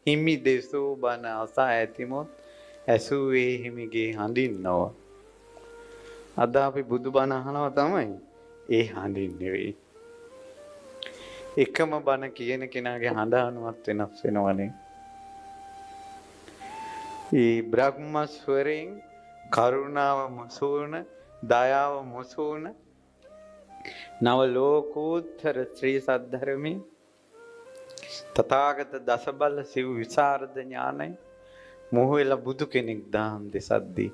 හිමි දෙසූ බණ අසා ඇතිමුත් ඇසුවේ හිමිගේ හඬින් නොව. අද අපි බුදු බණ අහනවා තමයි. ඒ හඬින් නෙවෙයි. එකම බණ කියන කෙනාගේ හඬ අනුවත් වෙනස් වෙනවනේ. ඒ බ්‍රහ්ම ස්වරයෙන් කරුණාව මුසුවන, දයාව මුසුවන නව ලෝකෝත්තර ශ්‍රී සද්ධර්මයේ තථාගත දසබල සිව් විසරද ඥානයි මොහොල බුදු කෙනෙක් දහම් දෙසද්දී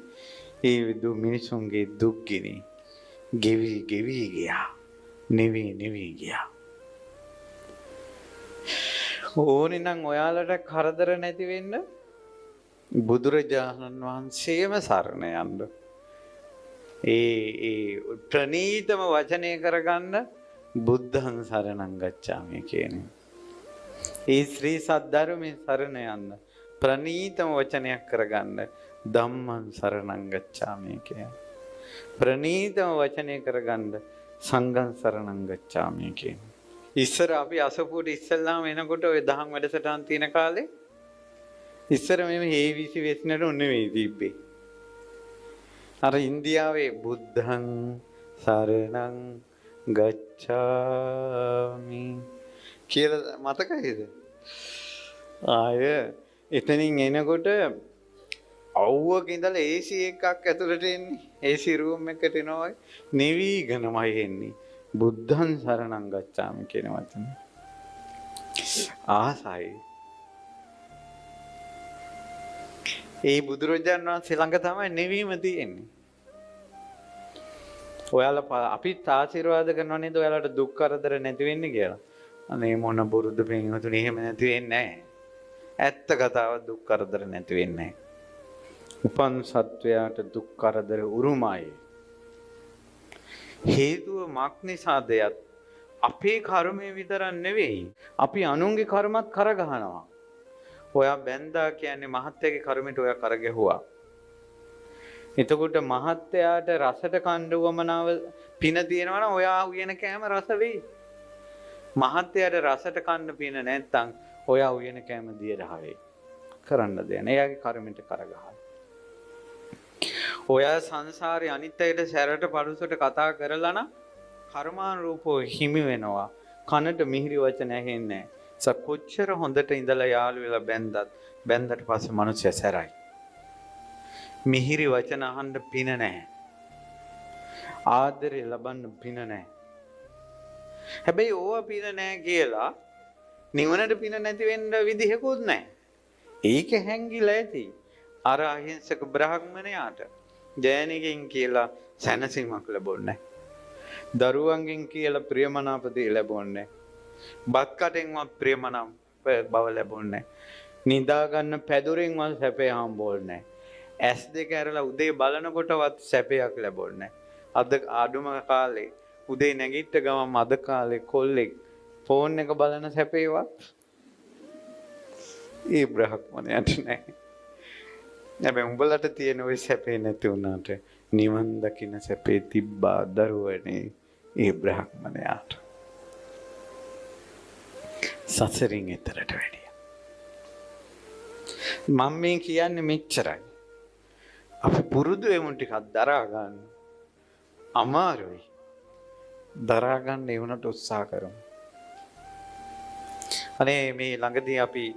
ඒ විදු මිනිසුන්ගේ දුක් ගෙවි ගියා. නිවි ගියා. ඕනේ නම් ඔයාලට කරදර නැති වෙන්න බුදුරජාණන් වහන්සේම සරණ යන්න. ඒ ප්‍රණීතම වචනය කරගන්න බුද්ධං සරණං ගච්ඡාමි කියන්නේ. ඒ ශ්‍රී සද්ධර්මයේ සරණ යන්න ප්‍රණීතම වචනයක් කරගන්න ධම්මං සරණං ගච්ඡාමි කියන්නේ. ප්‍රණීතම වචනය කරගන්න සංඝං සරණං ගච්ඡාමි කියන්නේ. ඉස්සර අපි අසපුවට ඉස්සල්ලාම එනකොට ඔය දහම් වැඩසටහන් තියෙන කාලේ ඉස්සර මෙම හේවිසි වෙස්නට නෙවෙයි තිබ්බේ. අර ඉන්දියාවේ බුද්ධං සරණං ගච්ඡාමි කියලා මතකයිද? ආය එතනින් එනකොට අවුවක ඉඳලා AC එකක් ඇතුළට එන්නේ. AC රූම් එකට එනවා නිවිගෙනමයි එන්නේ. බුද්ධං සරණං ගච්ඡාමි කියන වචනේ. ආසයි. ඒ බුදුරජාණන් වහන්සේ ළඟ තමයි නිවීම තියෙන්නේ. ඔයාලා අපිත් ආශිර්වාද කරනවා නේද ඔයාලට දුක් කරදර නැති වෙන්නේ කියලා. අනේ මොන බුරුදු පින්වතුනි එහෙම නැති වෙන්නේ නැහැ. ඇත්ත කතාව දුක් කරදර නැති වෙන්නේ නැහැ. උපන් සත්වයාට දුක් කරදර උරුමයි. හේතුව මක් නිසාදයත් අපේ කර්මය විතරක් නෙවෙයි. අපි අනුන්ගේ කර්මත් කරගහනවා. ඔයා බැන්දා කියන්නේ මහත්තයාගේ කර්මයට ඔයා කරගැහුවා. එතකොට මහත්තයාට රසට කන්න උවමනාව පින තියෙනවා නම් ඔයා උයන කෑම රස වෙයි. මහත්තයාට රසට කන්න පින නැත්නම් ඔයා උයන කෑම දියරහ වෙයි. කරන්න දෙයක් නෑ. එයාගේ කර්මයට කරගහලා. ඔයා සංසාරේ අනිත් අයට සැරට පරුසට කතා කරලා නම් කර්මානුරූපව හිමි වෙනවා. කනට මිහිරි වචන ඇහෙන්නේ නෑ. කොච්චර හොඳට ඉඳලා යාළු වෙලා බැන්දට පස්සේ මිනිස්සු සැරයි. මිහිරි වචන අහන්න පින නැහැ. ආදරේ ලබන්න පින නැහැ. හැබැයි ඕවා පින නැහැ කියලා නිවනට පින නැති වෙන්න විදිහකුත් නැහැ. ඒක හැංගිලා ඇති. අර අහිංසක බ්‍රාහ්මණයාට ජයනිගෙන් කියලා සැනසීමක් ලැබුණේ නැහැ. දරුවන්ගෙන් කියලා ප්‍රියමනාප දේ ලැබුණේ නැහැ. බත් කටෙන්වත් ප්‍රියමනාප බව ලැබුණේ නැහැ. නිදා ගන්න පැදුරෙන්වත් සැපේ හම්බුනේ නැහැ. ඇස් දෙක ඇරලා උදේ බලනකොටවත් සැපයක් ලැබුණේ නැහැ. අද ආඩුම කාලේ උදේ නැගිට ගමන් අද කාලේ කොල්ලෙක් ෆෝන් එක බලන සැපේවත් ඒ බ්‍රහ්මණයට නැහැ. හැබැයි උඹලට තියෙන ওই සැපේ නැති වුණාට නිවන් දකින්න සැපේ තිබ්බා දරුවනේ ඒ බ්‍රහ්මණයාට. සසරින් එතරට වැඩිය. මම මේ කියන්නේ මෙච්චරයි. අපි පුරුදු වෙමු ටිකක් දරා ගන්න. අමාරුයි. දරා ගන්න ඒ වුණට උත්සාහ කරමු. අනේ මේ ළඟදී අපි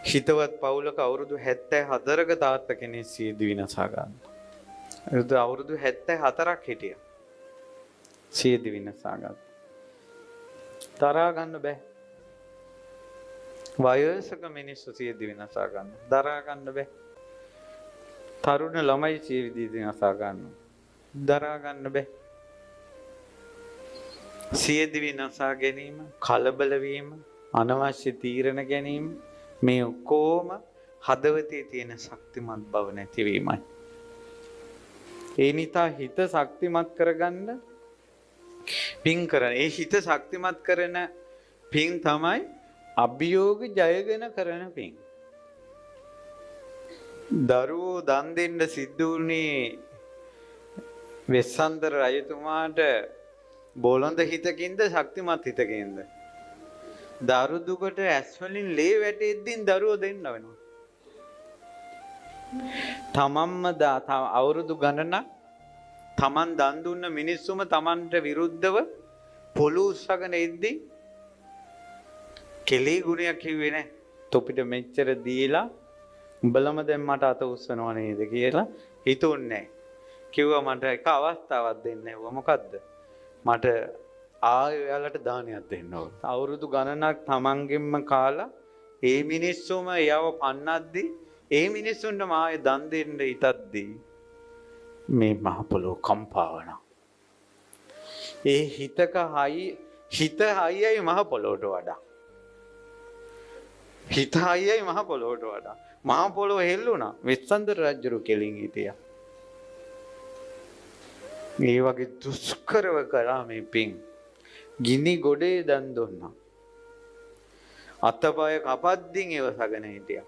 හිතවත් පවුලක අවුරුදු 74ක තාත්තා කෙනෙක් සියදිවි විනාශ ගන්නවා. අවුරුදු 74ක් හිටියා. සියදිවි විනාශ ගත්තා. දරා ගන්න බෑ. වයසක මිනිස්සු සියදිවි විනාශ ගන්නවා. දරා ගන්න බෑ. තරුණ ළමයි සියදිවි විනාශ ගන්නවා. දරා ගන්න බෑ. සියදිවි විනාශ ගැනීම, කලබල වීම, අනවශ්‍ය තීරණ ගැනීම මේ ඔක්කොම හදවතේ තියෙන ශක්තිමත් බව නැතිවීමයි. ඒ නිසා හිත ශක්තිමත් කරගන්න පින් කරන. ඒ හිත ශක්තිමත් කරන පින් තමයි අභියෝග ජයගෙන කරන පින්. දරුවෝ දන් දෙන්න සිද්ධ වුණේ වෙස්සන්තර රජතුමාට බොළඳ හිතකින්ද ශක්තිමත් හිතකින්ද? දරු දුකට ඇස් වලින් ලේ වැටෙද්දී දරුවෝ දෙන්න වෙනවා. තමන්ම අවුරුදු ගණනක් තමන් දන් දුන්න මිනිස්සුම තමන්ට විරුද්ධව පොළු උස්සගෙන එද්දී කෙලී ගුණයක් කිව්වේ නැහැ. තොපිට මෙච්චර දීලා උඹලම දැන් මට අත උස්සනව නේද කියලා හිතුන්නේ නැහැ. කිව්වා මට එක අවස්ථාවක් දෙන්න ඇහුවා. මොකද්ද? මට ආයෙ ඔයාලට දානයක් දෙන්න ඕන. අවුරුදු ගණනක් තමන්ගෙන්ම කාලා ඒ මිනිස්සුම එයව පන්නද්දී ඒ මිනිස්සුන්ට මාය දන් දෙන්න හිතද්දී මේ මහ පොළොව කම්පා වෙනවා. ඒ හිත හයියයි මහ පොළොවට වඩා. හිත හයියයි මහ පොළොවට වඩා. මහ පොළොව හෙල්ලුණා. වෙස්සන්තර රජුරු කෙලින් හිටියා. මේ වගේ දුෂ්කරව කරා මේ පින්. ගිනි ගොඩේ දන් දුන්නා. අතපය කපද්දින් ඉවසගෙන හිටියා.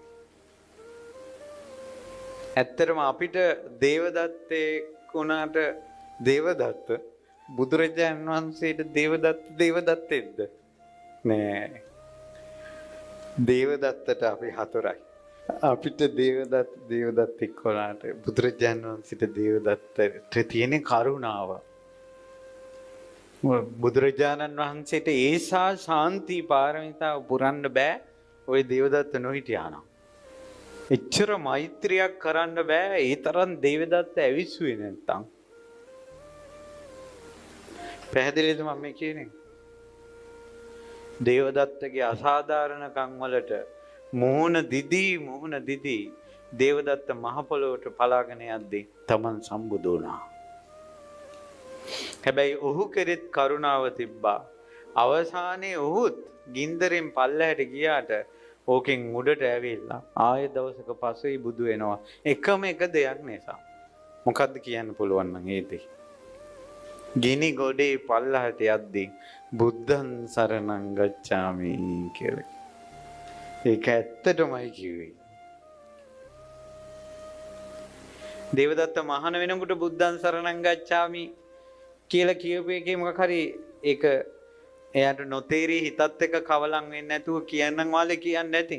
ඇත්තටම අපිට දේවදත්තේ වුණාට දේවදත්ත බුදුරජාණන් වහන්සේට දේවදත්තෙක්ද? නෑ. දේවදත්තට අපි හතුරයි. අපිට දේවදත්තෙක් වුණාට බුදුරජාණන් වහන්සේට දේවදත්තට තියෙන කරුණාව. බුදුරජාණන් වහන්සේට ඒසා ශාන්ති පාරමිතාව පුරන්න බෑ ওই දේවදත්ත නොහිටියානම්. එච්චර මෛත්‍රියක් කරන්න බෑ ඒ තරම් දේවදත්ත ඇවිස්සුවේ නැත්තම්. පැහැදිලිද මම මේ කියන්නේ? දේවදත්තගේ අසාධාරණකම් වලට මොහොන දිදී දේවදත්ත මහ පොළොවට පලාගෙන යද්දී තමන් සම්බුදු වුණා. හැබැයි ඔහු කෙරෙත් කරුණාව තිබ්බා. අවසානයේ ඔහුත් ගින්දරෙන් පල්ලහැට ගියාට ඕකෙන් උඩට ඇවිල්ලා ආයෙ දවසක පස්සේ බුදු වෙනවා. එකම එක දෙයක් නිසා. මොකද්ද කියන්න පුළුවන් නම් ඒ දෙය. ගිනි ගොඩේ පල්ලහැට යද්දී බුද්ධං සරණං ගච්ඡාමි කියලා. ඒක ඇත්තටමයි කිව්වේ. දේවදත්ත මහාන වෙනකොට බුද්ධං සරණං ගච්ඡාමි කියලා කියපු එකේ මොකක් හරි ඒක එයාට නොතේරි හිතත් එක්ක කවලම් වෙන්නේ නැතුව කියන්නම් වාලේ කියන්නේ නැති.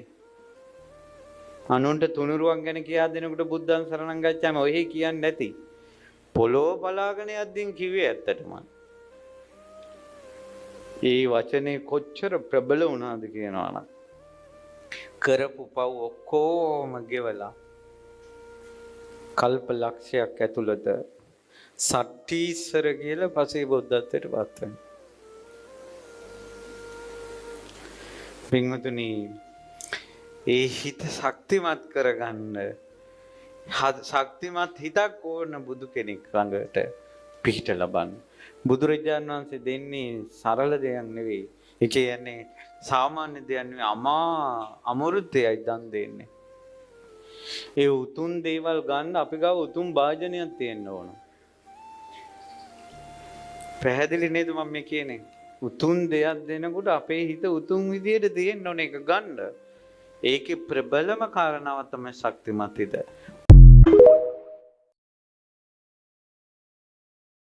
අනුන්ට තුනුරුවන් ගැන කියා දෙනකොට බුද්ධං සරණං ගච්ඡාමි ඔය කියන්නේ නැති. පොළොව බලාගෙන යද්දී කිව්වේ ඇත්තටම. ඒ වචනේ කොච්චර ප්‍රබල වුණාද කියනවා නම් කරපු පව් ඔක්කොම ගෙවලා කල්ප ලක්ෂයක් ඇතුළත සට්ටීසර කියලා පසේ බුද්ධත්වයට පත් වෙනවා. පින්වතුනි ඒ හිත ශක්තිමත් කරගන්න ශක්තිමත් හිතක් ඕන බුදු කෙනෙක් ළඟට පිහිට ලබන්න. බුදුරජාණන් වහන්සේ දෙන්නේ සරල දෙයක් නෙවෙයි. ඒ කියන්නේ සාමාන්‍ය දෙයක් නෙවෙයි අමෘතයයි දන් දෙන්නේ. ඒ උතුම් දේවල් ගන්න අපි ගාව උතුම් වාජනයක් තියෙන්න ඕන. පැහැදිලි නේද මම මේ කියන්නේ? උතුම් දෙයක් දෙනකොට අපේ හිත උතුම් විදියට තියෙන්න ඕන එක ගන්න. ඒකේ ප්‍රබලම කාරණාව තමයි ශක්තිමත් හිත.